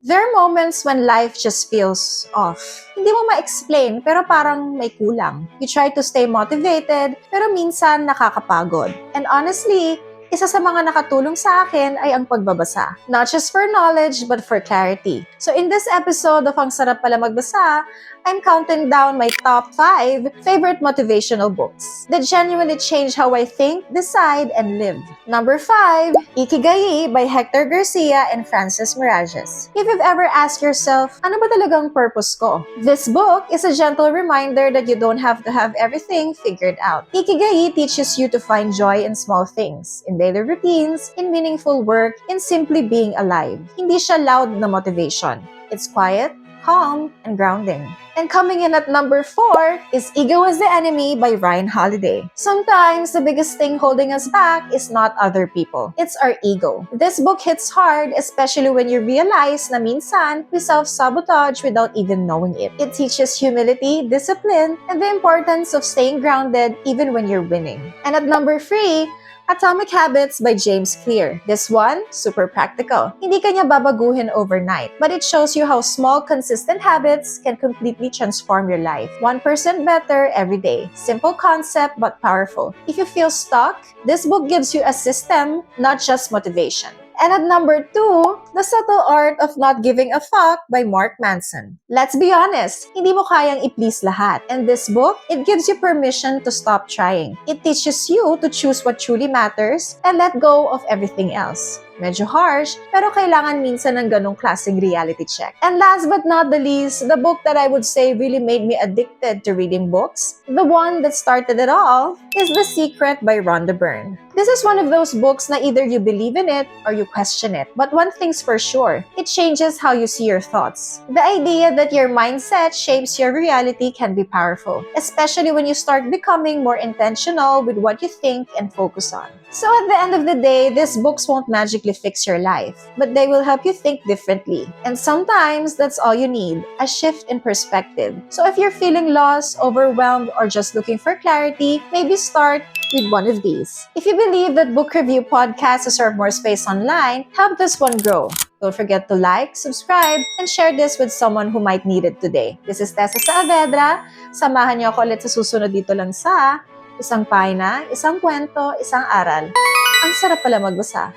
There are moments when life just feels off. Hindi mo ma-explain, pero parang may kulang. You try to stay motivated, pero minsan nakakapagod. And honestly, isa sa mga nakatulong sa akin ay ang pagbabasa. Not just for knowledge, but for clarity. So in this episode of Ang Sarap Pala Magbasa, I'm counting down my top 5 favorite motivational books that genuinely change how I think, decide, and live. Number 5, Ikigai by Hector Garcia and Francis Mirages. If you've ever asked yourself, ano ba talagang purpose ko? This book is a gentle reminder that you don't have to have everything figured out. Ikigai teaches you to find joy in small things, in daily routines, in meaningful work, in simply being alive. Hindi siya loud na motivation. It's quiet, calm, and grounding. And coming in at number 4 is Ego is the Enemy by Ryan Holiday. Sometimes the biggest thing holding us back is not other people. It's our ego. This book hits hard, especially when you realize na minsan we self-sabotage without even knowing it. It teaches humility, discipline, and the importance of staying grounded even when you're winning. And at number 3, Atomic Habits by James Clear. This one, super practical. Hindi kanya babaguhin overnight, but it shows you how small, consistent habits can completely transform your life. 1% better every day. Simple concept, but powerful. If you feel stuck, this book gives you a system, not just motivation. And at number 2, The Subtle Art of Not Giving a Fuck by Mark Manson. Let's be honest, hindi mo kayang i-please lahat. And this book, it gives you permission to stop trying. It teaches you to choose what truly matters and let go of everything else. Medyo harsh, pero kailangan minsan ng ganong klaseng reality check. And last but not the least, the book that I would say really made me addicted to reading books, the one that started it all, is The Secret by Rhonda Byrne. This is one of those books na either you believe in it or you question it. But one thing's for sure, it changes how you see your thoughts. The idea that your mindset shapes your reality can be powerful, especially when you start becoming more intentional with what you think and focus on. So at the end of the day, these books won't magically fix your life, but they will help you think differently. And sometimes that's all you need, a shift in perspective. So if you're feeling lost, overwhelmed, or just looking for clarity, maybe start with one of these. If you believe that book review podcasts deserve more space online, help this one grow. Don't forget to like, subscribe, and share this with someone who might need it today. This is Tessa Saavedra. Samahan niyo ako ulit sa susunod dito lang sa Isang Pahina, Isang Kwento, Isang Aral. Ang sarap pala magbasa.